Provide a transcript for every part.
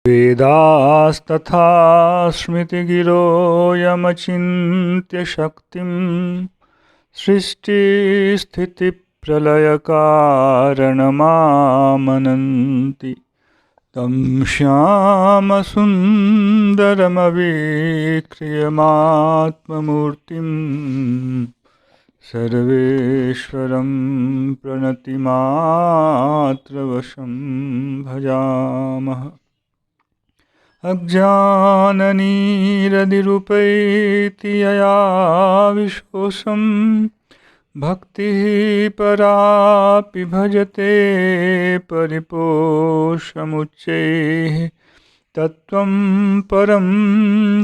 वेदास्तथा स्मृतिगिरो यमचिन्त्य शक्तिं सृष्टिस्थितिप्रलयकारणमामनन्ति तं श्यामसुन्दरमवीक्रियमात्ममूर्तिं सर्वेश्वरं प्रणतिमात्रवशं भजामः। अज्ञाननिरतिरुपैति यया विशोषं भक्तिः परापि भजते परिपोषमुच्चैः तत्त्वं परं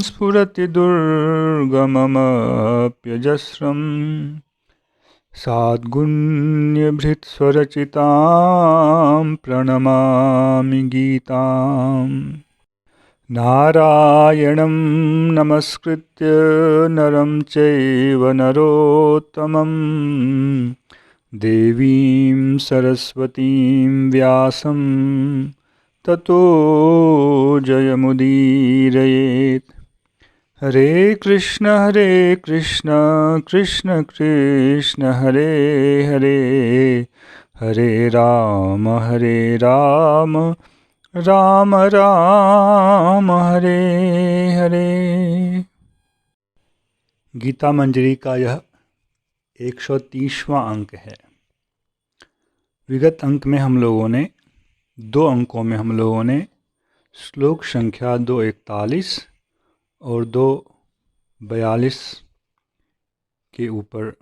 स्फुरति दुर्गममप्यजस्रं साद्गुण्यभृत्स्वरचितां प्रणमामि गीताम्। नारायणं नमस्कृत्य नरं चैव नरोत्तमं देवीं सरस्वतीं व्यासं ततो जयमुदीरयेत्। हरे कृष्ण कृष्ण कृष्ण हरे हरे, हरे राम राम राम हरे हरे। गीता मंजरी का यह 130वां अंक है। विगत अंक में हम लोगों ने 2 अंकों में हम लोगों ने श्लोक संख्या 241 और 242 के ऊपर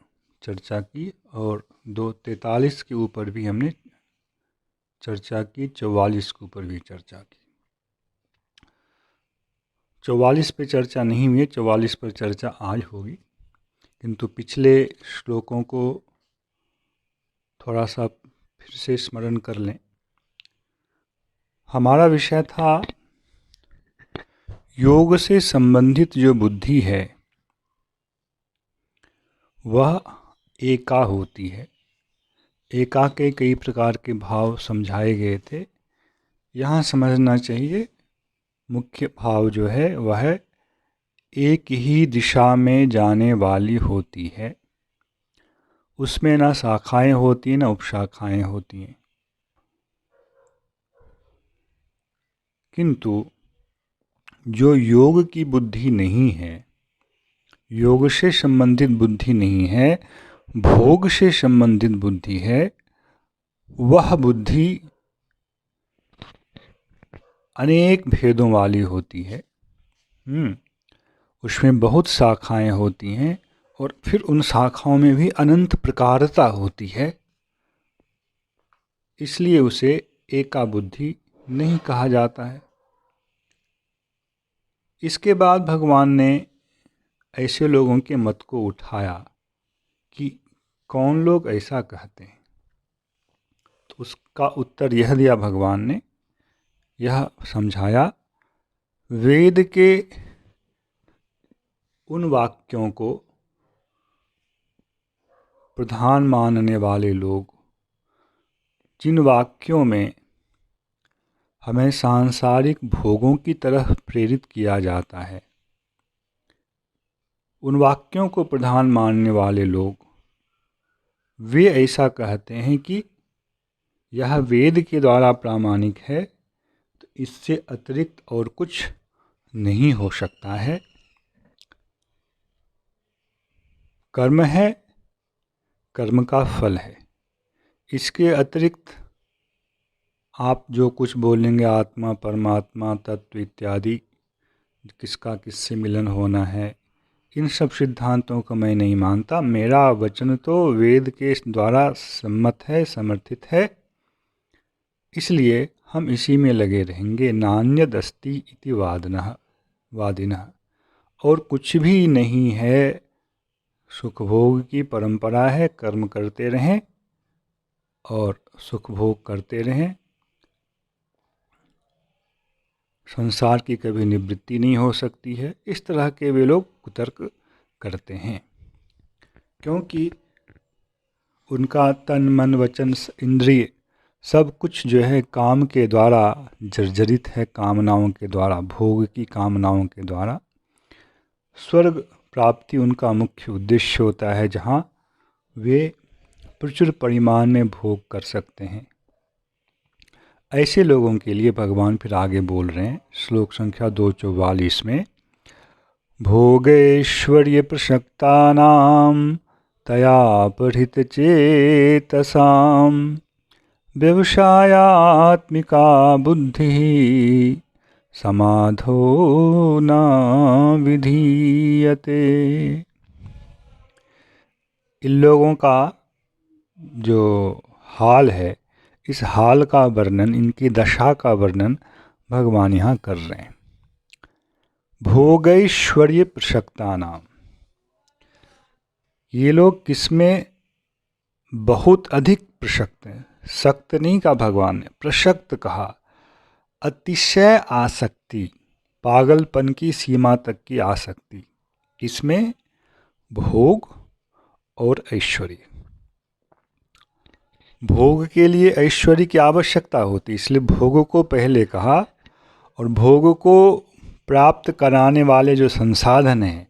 चर्चा की और 243 के ऊपर भी हमने चर्चा की, 44 के ऊपर भी चर्चा की। 44 पे चर्चा नहीं हुई, 44 पर चर्चा आज होगी, किंतु पिछले श्लोकों को थोड़ा सा फिर से स्मरण कर लें। हमारा विषय था योग से संबंधित जो बुद्धि है वह एका होती है। एका के कई प्रकार के भाव समझाए गए थे। यहाँ समझना चाहिए मुख्य भाव जो है वह एक ही दिशा में जाने वाली होती है। उसमें ना शाखाएं होती ना उपशाखाएं होती हैं। किंतु जो योग की बुद्धि नहीं है, योग से संबंधित बुद्धि नहीं है, भोग से संबंधित बुद्धि है, वह बुद्धि अनेक भेदों वाली होती है। उसमें बहुत शाखाएं होती हैं और फिर उन शाखाओं में भी अनंत प्रकारता होती है। इसलिए उसे एका बुद्धि नहीं कहा जाता है। इसके बाद भगवान ने ऐसे लोगों के मत को उठाया कि कौन लोग ऐसा कहते हैं। तो उसका उत्तर यह दिया भगवान ने, यह समझाया, वेद के उन वाक्यों को प्रधान मानने वाले लोग, जिन वाक्यों में हमें सांसारिक भोगों की तरफ प्रेरित किया जाता है, उन वाक्यों को प्रधान मानने वाले लोग वे ऐसा कहते हैं कि यह वेद के द्वारा प्रामाणिक है, तो इससे अतिरिक्त और कुछ नहीं हो सकता है। कर्म है, कर्म का फल है, इसके अतिरिक्त आप जो कुछ बोलेंगे आत्मा, परमात्मा, तत्व इत्यादि, किसका किससे मिलन होना है, इन सब सिद्धांतों को मैं नहीं मानता। मेरा वचन तो वेद के द्वारा सम्मत है, समर्थित है, इसलिए हम इसी में लगे रहेंगे। नान्यदस्ति इति वादिनः, और कुछ भी नहीं है। सुख भोग की परंपरा है, कर्म करते रहें और सुख भोग करते रहें। संसार की कभी निवृत्ति नहीं हो सकती है। इस तरह के वे लोग कुतर्क करते हैं, क्योंकि उनका तन मन वचन इंद्रिय सब कुछ जो है काम के द्वारा जर्जरित है, कामनाओं के द्वारा, भोग की कामनाओं के द्वारा। स्वर्ग प्राप्ति उनका मुख्य उद्देश्य होता है, जहाँ वे प्रचुर परिमाण में भोग कर सकते हैं। ऐसे लोगों के लिए भगवान फिर आगे बोल रहे हैं श्लोक संख्या 244 में, भोगैश्वर्य प्रसक्तानां तया चेतसां व्यवसायात्मिका बुद्धि समाधो न विधीयते। इन लोगों का जो हाल है, इस हाल का वर्णन, इनकी दशा का वर्णन भगवान यहाँ कर रहे हैं। भोगैश्वर्य प्रसक्तानाम, ये लोग किसमें बहुत अधिक प्रसक्त हैं। सक्त नहीं कहा भगवान ने, प्रसक्त कहा। अतिशय आसक्ति, पागलपन की सीमा तक की आसक्ति। इसमें भोग और ऐश्वर्य। भोग के लिए ऐश्वर्य की आवश्यकता होती, इसलिए भोग को पहले कहा। और भोग को प्राप्त कराने वाले जो संसाधन हैं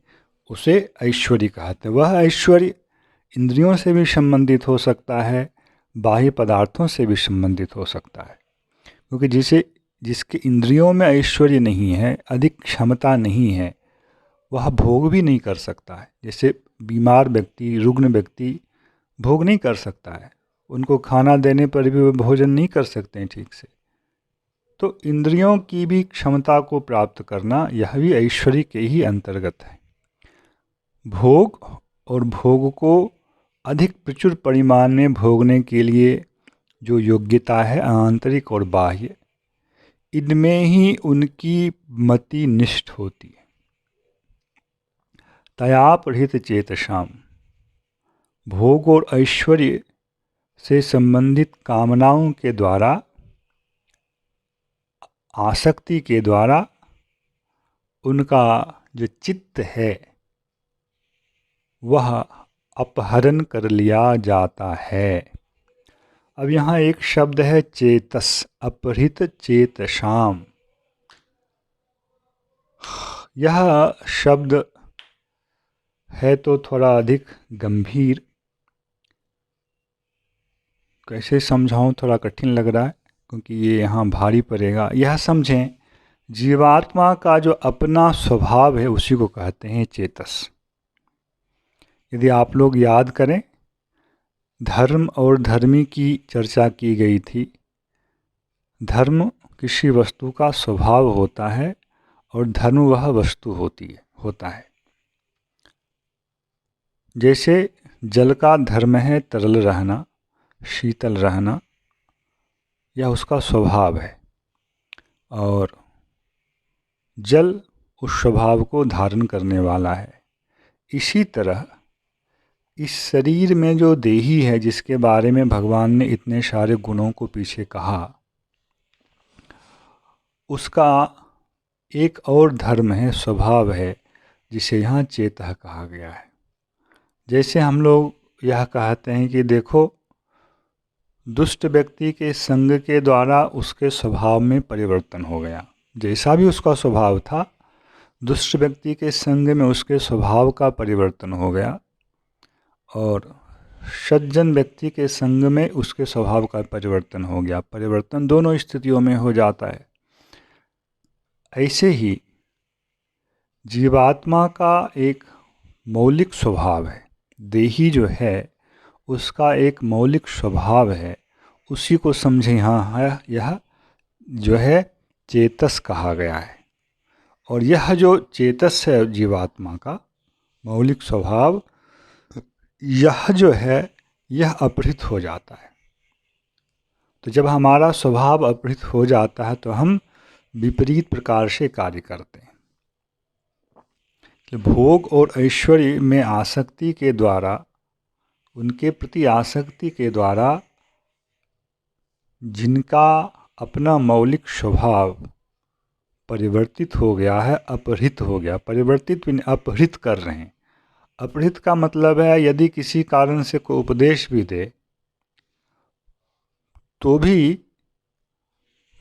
उसे ऐश्वर्य कहते हैं। वह ऐश्वर्य इंद्रियों से भी संबंधित हो सकता है, बाह्य पदार्थों से भी संबंधित हो सकता है। क्योंकि जिसके इंद्रियों में ऐश्वर्य नहीं है, अधिक क्षमता नहीं है, वह भोग भी नहीं कर सकता है। जैसे बीमार व्यक्ति, रुग्ण व्यक्ति भोग नहीं कर सकता है, उनको खाना देने पर भी वह भोजन नहीं कर सकते हैं ठीक से। तो इंद्रियों की भी क्षमता को प्राप्त करना, यह भी ऐश्वर्य के ही अंतर्गत है। भोग और भोग को अधिक प्रचुर परिमाण में भोगने के लिए जो योग्यता है, आंतरिक और बाह्य, इनमें ही उनकी मति निष्ठ होती है। तया प्रहित चेतसाम, भोग और ऐश्वर्य से संबंधित कामनाओं के द्वारा, आसक्ति के द्वारा उनका जो चित्त है वह अपहरण कर लिया जाता है। अब यहाँ एक शब्द है चेतस, अपहृत चेतसाम। यह शब्द है तो थोड़ा अधिक गंभीर, कैसे समझाऊं, थोड़ा कठिन लग रहा है क्योंकि ये यहाँ भारी पड़ेगा। यह समझें, जीवात्मा का जो अपना स्वभाव है उसी को कहते हैं चेतस। यदि आप लोग याद करें, धर्म और धर्मी की चर्चा की गई थी। धर्म किसी वस्तु का स्वभाव होता है और धर्म वह वस्तु होता है। जैसे जल का धर्म है तरल रहना, शीतल रहना, यह उसका स्वभाव है, और जल उस स्वभाव को धारण करने वाला है। इसी तरह इस शरीर में जो देही है, जिसके बारे में भगवान ने इतने सारे गुणों को पीछे कहा, उसका एक और धर्म है, स्वभाव है, जिसे यहाँ चेतः कहा गया है। जैसे हम लोग यह कहते हैं कि देखो, दुष्ट व्यक्ति के संग के द्वारा उसके स्वभाव में परिवर्तन हो गया। जैसा भी उसका स्वभाव था, दुष्ट व्यक्ति के संग में उसके स्वभाव का परिवर्तन हो गया, और सज्जन व्यक्ति के संग में उसके स्वभाव का परिवर्तन हो गया। परिवर्तन दोनों स्थितियों में हो जाता है। ऐसे ही जीवात्मा का एक मौलिक स्वभाव है, देही जो है उसका एक मौलिक स्वभाव है, उसी को समझे यहाँ है, यह जो है चेतस कहा गया है। और यह जो चेतस है जीवात्मा का मौलिक स्वभाव, यह जो है यह अपहृत हो जाता है। तो जब हमारा स्वभाव अपहृत हो जाता है तो हम विपरीत प्रकार से कार्य करते हैं। कि भोग और ऐश्वर्य में आसक्ति के द्वारा, उनके प्रति आसक्ति के द्वारा जिनका अपना मौलिक स्वभाव परिवर्तित हो गया है, अपहृत हो गया, परिवर्तित भी अपहृत कर रहे हैं। अपहृत का मतलब है, यदि किसी कारण से कोई उपदेश भी दे तो भी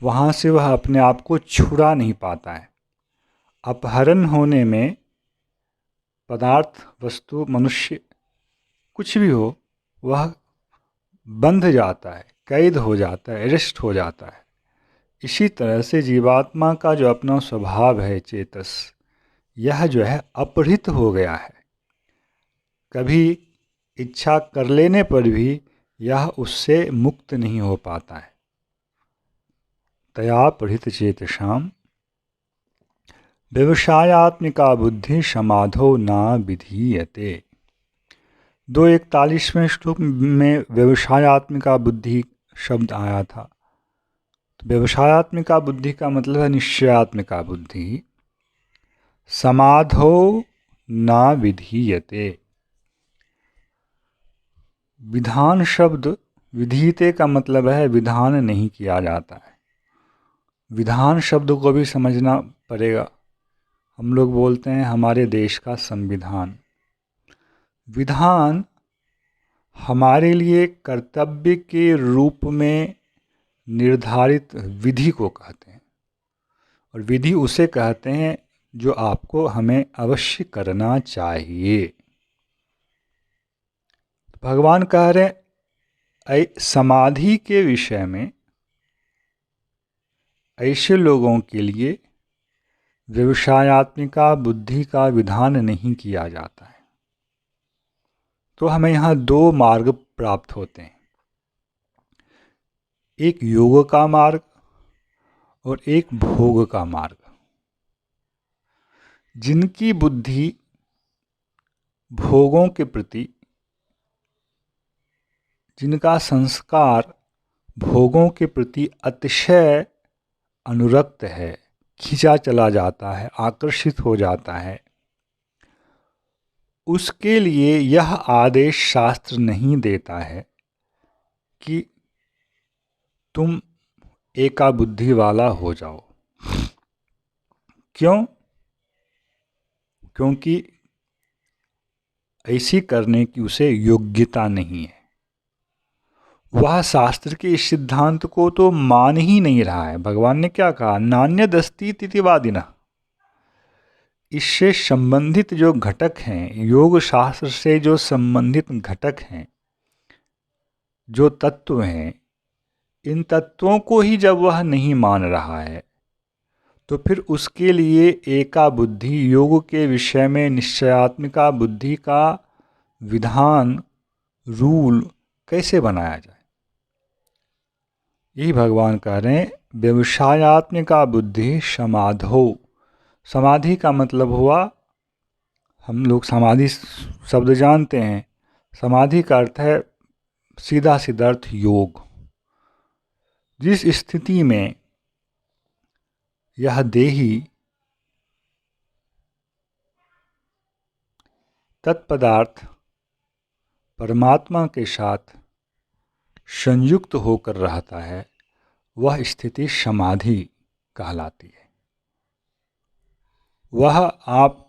वहाँ से वह अपने आप को छुड़ा नहीं पाता है। अपहरण होने में पदार्थ, वस्तु, मनुष्य कुछ भी हो, वह बंध जाता है, कैद हो जाता है, अरेस्ट हो जाता है। इसी तरह से जीवात्मा का जो अपना स्वभाव है चेतस, यह जो है अपहृत हो गया है। कभी इच्छा कर लेने पर भी यह उससे मुक्त नहीं हो पाता है। तया पढ़ित चेतसाम व्यवसायात्मिका बुद्धि समाधो न विधीयते। 241वें श्लोक में व्यवसायात्मिका बुद्धि शब्द आया था। तो व्यवसायात्मिका बुद्धि का मतलब है निश्चयात्मिका बुद्धि। समाधो न विधीयते। विधान शब्द, विधीयते का मतलब है विधान नहीं किया जाता है। विधान शब्द को भी समझना पड़ेगा। हम लोग बोलते हैं हमारे देश का संविधान। विधान हमारे लिए कर्तव्य के रूप में निर्धारित विधि को कहते हैं, और विधि उसे कहते हैं जो आपको हमें अवश्य करना चाहिए। भगवान कह रहे समाधि के विषय में ऐसे लोगों के लिए व्यवसायात्मिका बुद्धि का विधान नहीं किया जाता है। तो हमें यहाँ दो मार्ग प्राप्त होते हैं, एक योग का मार्ग और एक भोग का मार्ग। जिनकी बुद्धि भोगों के प्रति, जिनका संस्कार भोगों के प्रति अतिशय अनुरक्त है, खींचा चला जाता है, आकर्षित हो जाता है, उसके लिए यह आदेश शास्त्र नहीं देता है कि तुम एका बुद्धि वाला हो जाओ। क्यों? क्योंकि ऐसी करने की उसे योग्यता नहीं है। वह शास्त्र के इस सिद्धांत को तो मान ही नहीं रहा है। भगवान ने क्या कहा? नान्यदस्ति तिथिवादिना। इससे संबंधित जो घटक हैं, योग शास्त्र से जो संबंधित घटक हैं, जो तत्व हैं, इन तत्वों को ही जब वह नहीं मान रहा है तो फिर उसके लिए एका बुद्धि, योग के विषय में निश्चयात्मिका बुद्धि का विधान, रूल कैसे बनाया जाए? यही भगवान कह रहे हैं व्यवसायात्मिका बुद्धि समाधो। समाधि का मतलब हुआ, हम लोग समाधि शब्द जानते हैं। समाधि का अर्थ है सीधा सीधा अर्थ योग। जिस स्थिति में यह देही तत्पदार्थ परमात्मा के साथ संयुक्त होकर रहता है, वह स्थिति समाधि कहलाती है। वह आप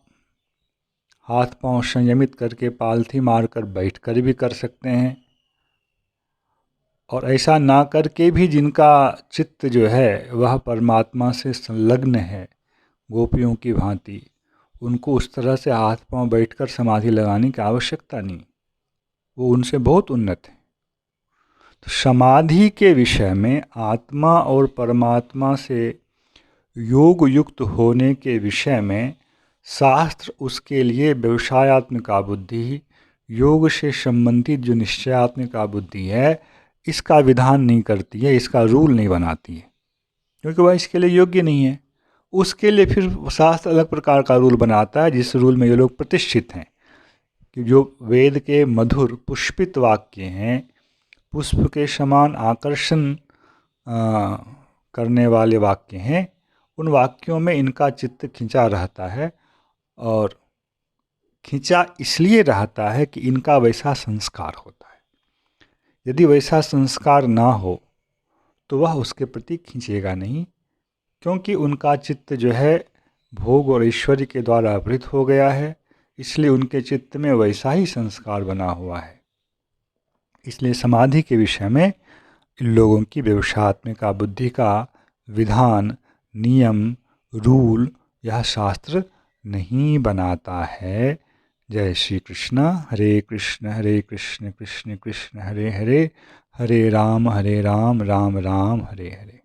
हाथ पांव संयमित करके पालथी मारकर बैठकर भी कर सकते हैं, और ऐसा ना करके भी जिनका चित्त जो है वह परमात्मा से संलग्न है गोपियों की भांति, उनको उस तरह से हाथ पांव बैठकर समाधि लगाने की आवश्यकता नहीं, वो उनसे बहुत उन्नत है। तो समाधि के विषय में, आत्मा और परमात्मा से योग युक्त होने के विषय में शास्त्र उसके लिए व्यवसायात्मिका बुद्धि, योग से संबंधित जो निश्चयात्मिका बुद्धि है, इसका विधान नहीं करती है, इसका रूल नहीं बनाती है, क्योंकि वह इसके लिए योग्य नहीं है। उसके लिए फिर शास्त्र अलग प्रकार का रूल बनाता है, जिस रूल में ये लोग प्रतिष्ठित हैं कि जो वेद के मधुर पुष्पित वाक्य हैं, पुष्प के समान आकर्षण करने वाले वाक्य हैं, उन वाक्यों में इनका चित्त खिंचा रहता है, और खिंचा इसलिए रहता है कि इनका वैसा संस्कार होता है। यदि वैसा संस्कार ना हो तो वह उसके प्रति खींचेगा नहीं, क्योंकि उनका चित्त जो है भोग और ऐश्वर्य के द्वारा आवृत हो गया है, इसलिए उनके चित्त में वैसा ही संस्कार बना हुआ है। इसलिए समाधि के विषय में इन लोगों की व्यवसायत्मिका बुद्धि का विधान, नियम, रूल यह शास्त्र नहीं बनाता है। जय श्री कृष्ण। हरे कृष्ण कृष्ण कृष्ण हरे हरे, हरे राम राम राम हरे हरे।